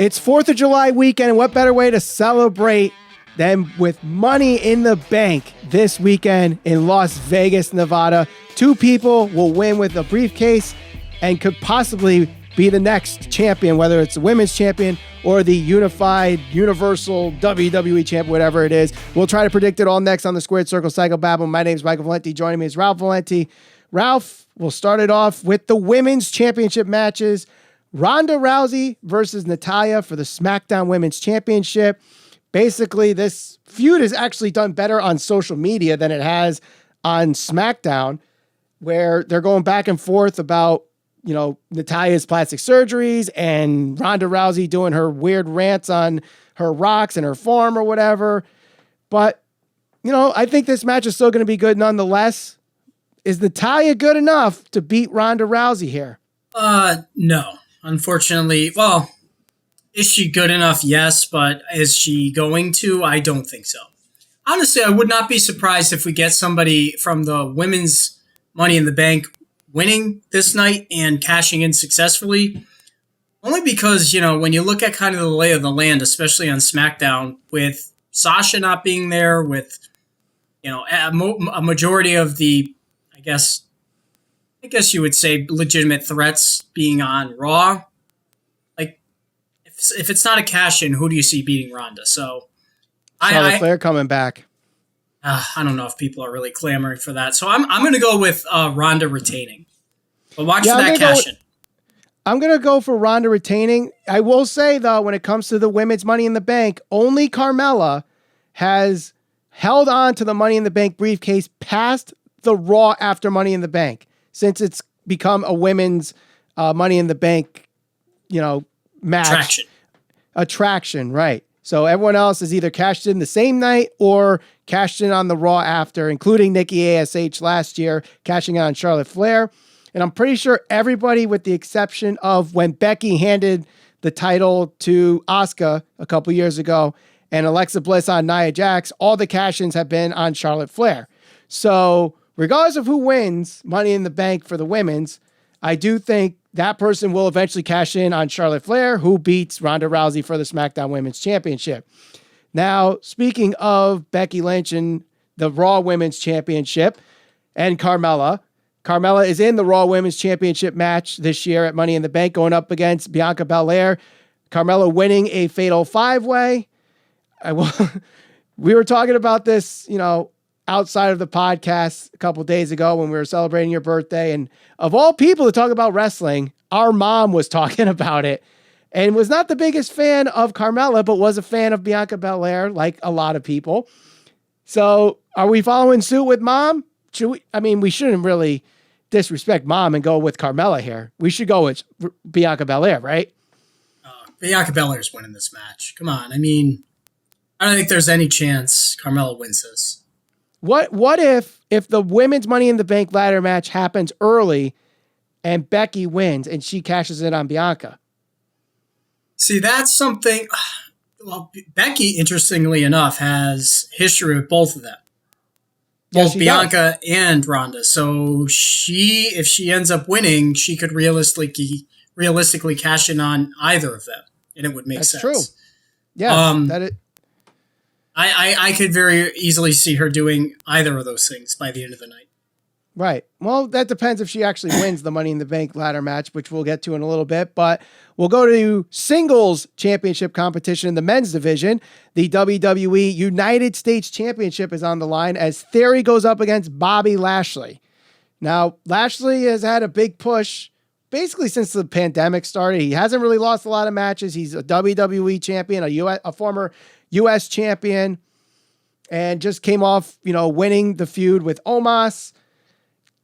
It's 4th of July weekend, and what better way to celebrate than with Money in the Bank this weekend in Las Vegas, Nevada. 2 people will win with a briefcase and could possibly be the next champion, whether it's the women's champion or the unified, universal WWE champion, whatever it is. We'll try to predict it all next on the Squared Circle Psychobabble. My name is Michael Valenti. Joining me is Ralph Valenti. Ralph, we'll start it off with the women's championship matches. Ronda Rousey versus Natalya for the Smackdown Women's Championship. Basically, this feud has actually done better on social media than it has on SmackDown, where they're going back and forth about, you know, Natalya's plastic surgeries and Ronda Rousey doing her weird rants on her rocks and her farm or whatever. But, you know, I think this match is still going to be good nonetheless. Is Natalya good enough to beat Ronda Rousey here? No. Unfortunately, well, is she good enough? Yes, but is she going to? I don't think so. Honestly, I would not be surprised if we get somebody from the women's Money in the Bank winning this night and cashing in successfully. Only because, you know, when you look at kind of the lay of the land, especially on SmackDown, with Sasha not being there, with, you know, a majority of the, I guess you would say legitimate threats being on Raw. Like, if it's not a cash-in, who do you see beating Ronda? So, Charlotte Flair coming back. I don't know if people are really clamoring for that. So I'm going to go with Ronda retaining. But watch for that cash-in. I'm going to go for Ronda retaining. I will say, though, when it comes to the women's Money in the Bank, only Carmella has held on to the Money in the Bank briefcase past the Raw after Money in the Bank, since it's become a women's Money in the Bank, you know, match. Attraction, right. So everyone else has either cashed in the same night or cashed in on the Raw after, including Nikki ASH last year, cashing on Charlotte Flair. And I'm pretty sure everybody, with the exception of when Becky handed the title to Asuka a couple years ago and Alexa Bliss on Nia Jax, all the cash-ins have been on Charlotte Flair. So regardless of who wins Money in the Bank for the women's, I do think that person will eventually cash in on Charlotte Flair, who beats Ronda Rousey for the SmackDown Women's Championship. Now, speaking of Becky Lynch and the Raw Women's Championship and Carmella is in the Raw Women's Championship match this year at Money in the Bank, going up against Bianca Belair. Carmella winning a fatal 5-way. We were talking about this, you know, outside of the podcast a couple days ago when we were celebrating your birthday. And of all people to talk about wrestling, our mom was talking about it and was not the biggest fan of Carmella, but was a fan of Bianca Belair, like a lot of people. So are we following suit with mom? We shouldn't really disrespect mom and go with Carmella here. We should go with Bianca Belair, right? Bianca Belair's winning this match. Come on. I mean, I don't think there's any chance Carmella wins this. What if the women's Money in the Bank ladder match happens early and Becky wins and she cashes in on Bianca? See, that's something. Well, Becky, interestingly enough, has history with both of them. Both Bianca and Ronda. So if she ends up winning, she could realistically cash in on either of them. And it would make sense. That's true. Yeah. I could very easily see her doing either of those things by the end of the night. Right. Well, that depends if she actually wins the Money in the Bank ladder match, which we'll get to in a little bit. But we'll go to singles championship competition in the men's division. The WWE United States Championship is on the line as Theory goes up against Bobby Lashley. Now, Lashley has had a big push basically since the pandemic started. He hasn't really lost a lot of matches. He's a WWE champion, a former U.S. champion, and just came off, you know, winning the feud with Omos.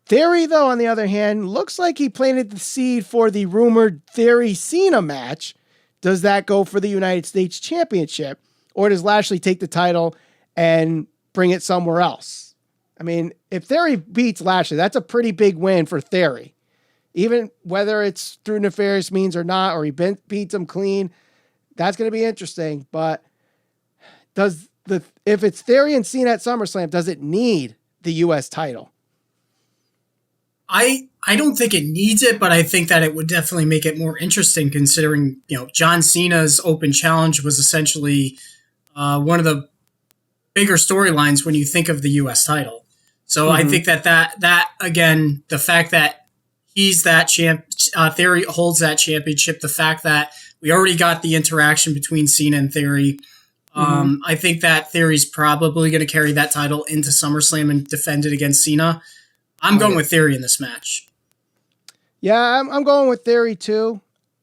Theory, though, on the other hand, looks like he planted the seed for the rumored Theory-Cena match. Does that go for the United States Championship, or does Lashley take the title and bring it somewhere else? I mean, if Theory beats Lashley, that's a pretty big win for Theory. Even whether it's through nefarious means or not, or he beats him clean, that's going to be interesting. But if it's Theory and Cena at SummerSlam, does it need the U.S. title? I don't think it needs it, but I think that it would definitely make it more interesting considering, John Cena's open challenge was essentially one of the bigger storylines when you think of the U.S. title. So I think that again, the fact that he's that Theory holds that championship, the fact that we already got the interaction between Cena and Theory, I think that Theory's probably going to carry that title into SummerSlam and defend it against Cena. I'm going with Theory in this match. Yeah, I'm going with Theory too.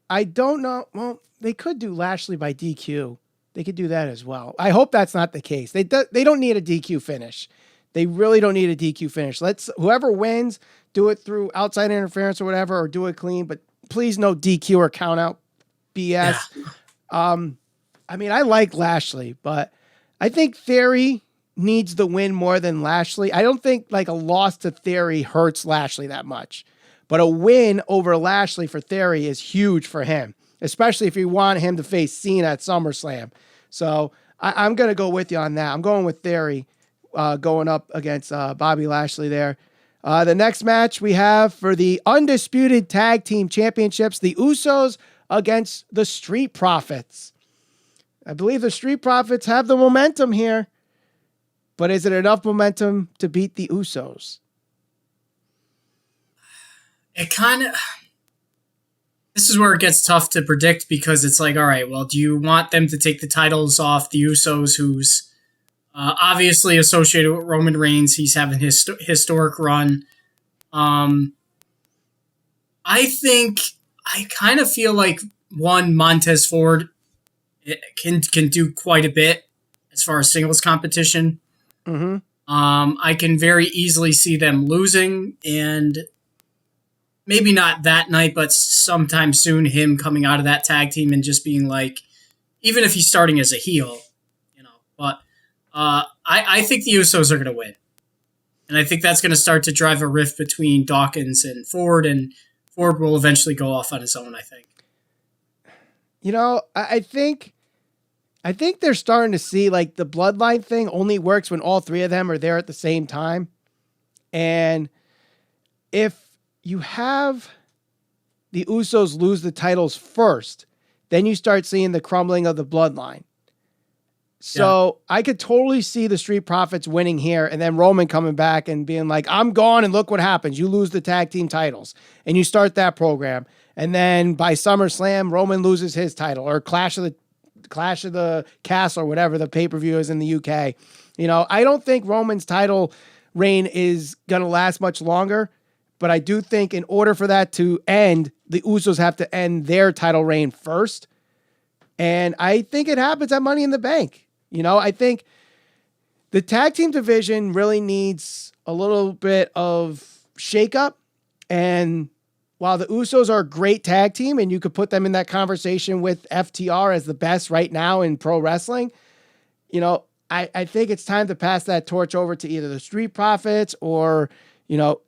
I don't know. Well, they could do Lashley by DQ. They could do that as well. I hope that's not the case. They don't need a DQ finish. They really don't need a DQ finish. Whoever wins, do it through outside interference or whatever, or do it clean. But please no DQ or count out BS. Yeah. I mean, I like Lashley, but I think Theory needs the win more than Lashley. I don't think like a loss to Theory hurts Lashley that much, but a win over Lashley for Theory is huge for him, especially if you want him to face Cena at SummerSlam. So I'm going to go with you on that. I'm going with Theory going up against Bobby Lashley there. The next match we have for the Undisputed Tag Team Championships, the Usos against the Street Profits. I believe the Street Profits have the momentum here, but is it enough momentum to beat the Usos? This is where it gets tough to predict because it's like, all right, well, do you want them to take the titles off the Usos, who's obviously associated with Roman Reigns? He's having his historic run. I kind of feel like Montez Ford can do quite a bit as far as singles competition. Mm-hmm. I can very easily see them losing, and maybe not that night, but sometime soon, him coming out of that tag team and just being like, even if he's starting as a heel, But I think the Usos are going to win, and I think that's going to start to drive a rift between Dawkins and Ford will eventually go off on his own, I think. I think they're starting to see like the bloodline thing only works when all three of them are there at the same time. And if you have the Usos lose the titles first, then you start seeing the crumbling of the bloodline. So yeah. I could totally see the Street Profits winning here and then Roman coming back and being like, I'm gone and look what happens. You lose the tag team titles and you start that program. And then by SummerSlam, Roman loses his title, or Clash of the Castle or whatever the pay-per-view is in the UK. I don't think Roman's title reign is going to last much longer, but I do think in order for that to end, the Usos have to end their title reign first. And I think it happens at Money in the Bank. I think the tag team division really needs a little bit of shakeup. And while the Usos are a great tag team and you could put them in that conversation with FTR as the best right now in pro wrestling, I think it's time to pass that torch over to either the Street Profits or,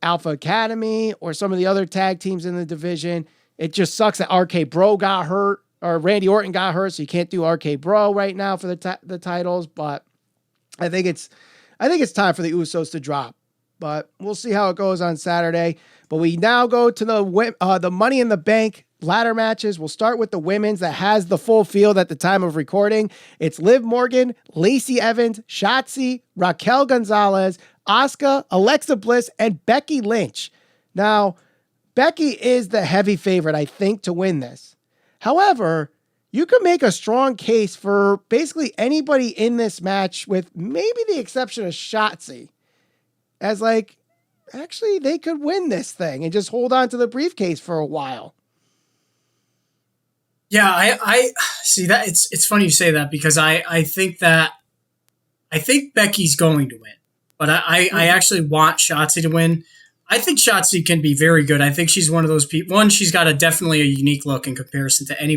Alpha Academy or some of the other tag teams in the division. It just sucks that RK Bro got hurt, or Randy Orton got hurt, so you can't do RK Bro right now for the titles. But I think it's time for the Usos to drop. But we'll see how it goes on Saturday. But we now go to the Money in the Bank ladder matches. We'll start with the women's that has the full field at the time of recording. It's Liv Morgan, Lacey Evans, Shotzi, Raquel Gonzalez, Asuka, Alexa Bliss, and Becky Lynch. Now, Becky is the heavy favorite, I think, to win this. However, you could make a strong case for basically anybody in this match, with maybe the exception of Shotzi, as like, actually, they could win this thing and just hold on to the briefcase for a while. Yeah, I see that. It's funny you say that because I think Becky's going to win, but I actually want Shotzi to win. I think Shotzi can be very good. I think she's one of those people. One, she's got definitely a unique look in comparison to any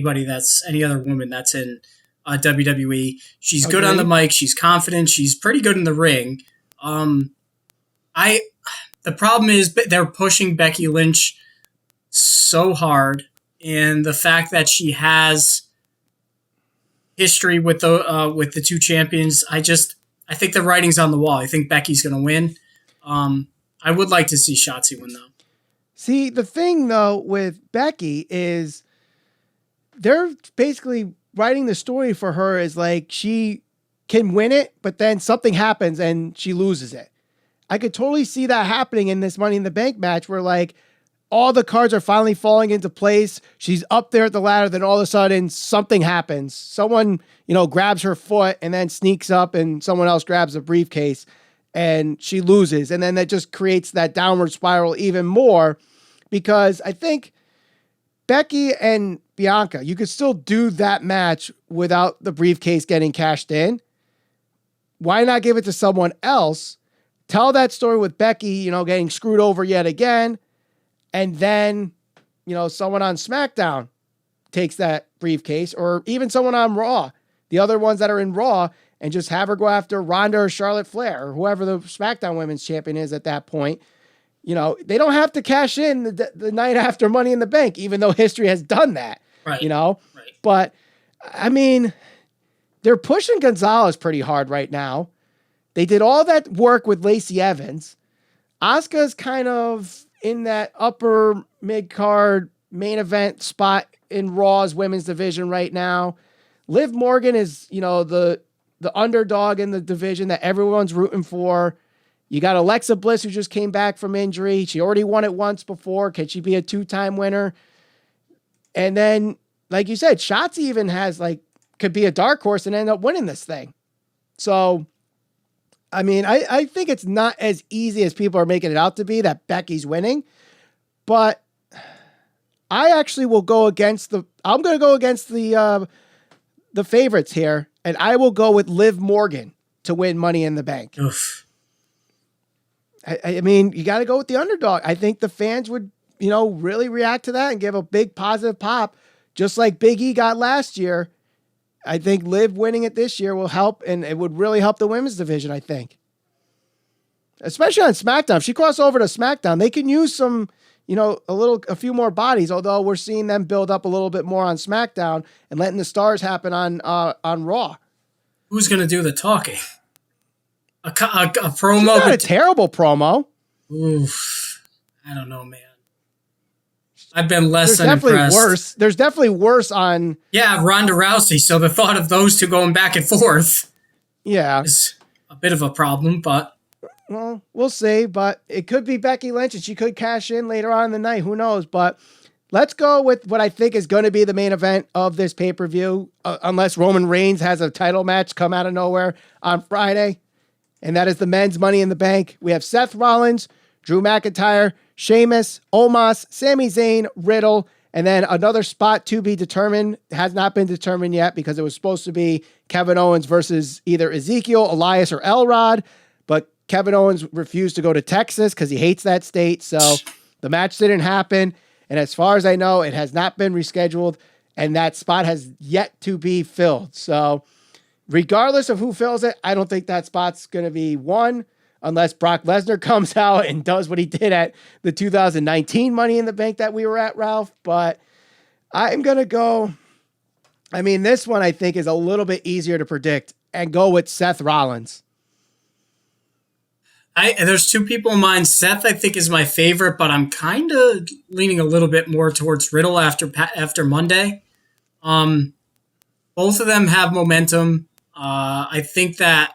other woman that's in WWE. She's good on the mic. She's confident. She's pretty good in the ring. The problem is they're pushing Becky Lynch so hard, and the fact that she has history with the two champions, I think the writing's on the wall. I think Becky's going to win. I would like to see Shotzi win, though. See, the thing though with Becky is they're basically writing the story for her is like she can win it, but then something happens and she loses it. I could totally see that happening in this Money in the Bank match where like all the cards are finally falling into place. She's up there at the ladder. Then all of a sudden something happens. Someone, grabs her foot and then sneaks up and someone else grabs a briefcase and she loses. And then that just creates that downward spiral even more because I think Becky and Bianca, you could still do that match without the briefcase getting cashed in. Why not give it to someone else? Tell that story with Becky, getting screwed over yet again. And then, someone on SmackDown takes that briefcase or even someone on Raw, the other ones that are in Raw, and just have her go after Ronda or Charlotte Flair or whoever the SmackDown Women's Champion is at that point. They don't have to cash in the night after Money in the Bank, even though history has done that, right. Right. But, they're pushing Gonzalez pretty hard right now. They did all that work with Lacey Evans. Asuka's kind of in that upper mid-card main event spot in Raw's women's division right now. Liv Morgan is, the underdog in the division that everyone's rooting for. You got Alexa Bliss, who just came back from injury. She already won it once before. Can she be a 2-time winner? And then, like you said, Shotzi even could be a dark horse and end up winning this thing. So, I think it's not as easy as people are making it out to be that Becky's winning, but I actually will go against I'm going to go against the favorites here, and I will go with Liv Morgan to win Money in the Bank. Oof. You got to go with the underdog. I think the fans would, really react to that and give a big positive pop, just like Big E got last year. I think Liv winning it this year will help, and it would really help the women's division, I think. Especially on SmackDown. If she crosses over to SmackDown, they can use some, a few more bodies, although we're seeing them build up a little bit more on SmackDown and letting the stars happen on Raw. Who's going to do the talking? A promo? It's not a terrible promo. Oof. I don't know, man. I've been less than impressed. There's definitely worse on... Yeah, Ronda Rousey. So the thought of those two going back and forth is a bit of a problem, but... Well, we'll see, but it could be Becky Lynch, and she could cash in later on in the night. Who knows? But let's go with what I think is going to be the main event of this pay-per-view, unless Roman Reigns has a title match come out of nowhere on Friday, and that is the men's Money in the Bank. We have Seth Rollins, Drew McIntyre, Sheamus, Omos, Sami Zayn, Riddle, and then another spot to be determined. Has not been determined yet because it was supposed to be Kevin Owens versus either Ezekiel, Elias, or Elrod, but Kevin Owens refused to go to Texas because he hates that state, so the match didn't happen, and as far as I know, it has not been rescheduled, and that spot has yet to be filled. So regardless of who fills it, I don't think that spot's going to be won, unless Brock Lesnar comes out and does what he did at the 2019 Money in the Bank that we were at, Ralph. But I'm going to go, this one I think is a little bit easier to predict and go with Seth Rollins. There's two people in mind. Seth, I think, is my favorite, but I'm kind of leaning a little bit more towards Riddle after Monday. Both of them have momentum. I think that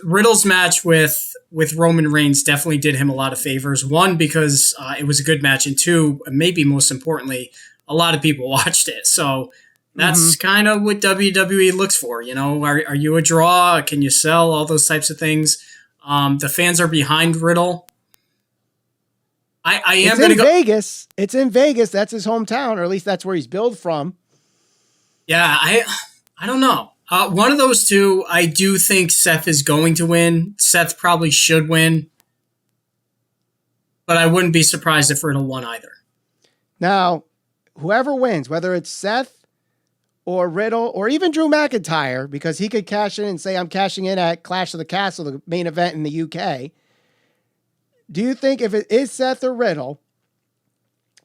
Riddle's match with Roman Reigns definitely did him a lot of favors. One, because it was a good match, and two, maybe most importantly, a lot of people watched it. So that's kind of what WWE looks for. Are you a draw? Can you sell? All those types of things. The fans are behind Riddle. I am going to go Vegas. It's in Vegas. That's his hometown, or at least that's where he's billed from. Yeah, I don't know. One of those two, I do think Seth is going to win. Seth probably should win. But I wouldn't be surprised if Riddle won either. Now, whoever wins, whether it's Seth or Riddle or even Drew McIntyre, because he could cash in and say, I'm cashing in at Clash of the Castle, the main event in the UK. Do you think if it is Seth or Riddle,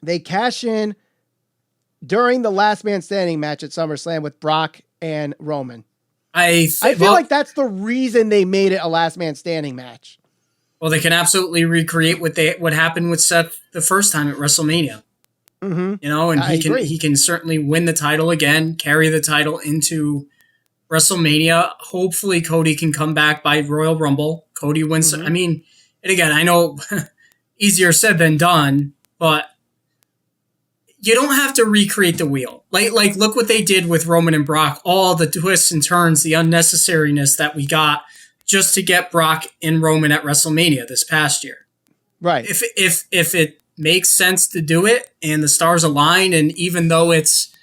they cash in during the last man standing match at SummerSlam with Brock and Roman? I feel like that's the reason they made it a last man standing match. Well, they can absolutely recreate what happened with Seth the first time at WrestleMania. Mm-hmm. You know, and agree. he can certainly win the title again, carry the title into WrestleMania. Hopefully, Cody can come back by Royal Rumble. Cody wins. Mm-hmm. I mean, and again, I know easier said than done, but you don't have to recreate the wheel. Like look what they did with Roman and Brock. All the twists and turns, the unnecessariness that we got just to get Brock and Roman at WrestleMania this past year. Right. If it makes sense to do it and the stars align, and even though it's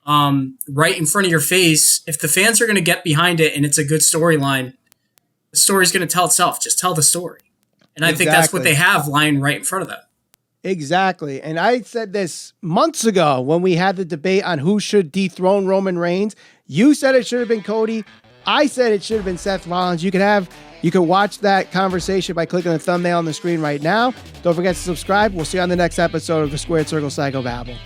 right in front of your face, if the fans are going to get behind it and it's a good storyline, the story's going to tell itself. Just tell the story. And I think that's what they have lying right in front of them. Exactly. And I said this months ago when we had the debate on who should dethrone Roman Reigns. You said it should have been Cody. I said it should have been Seth Rollins. You can watch that conversation by clicking the thumbnail on the screen right now. Don't forget to subscribe. We'll see you on the next episode of the Squared Circle Psycho Babble.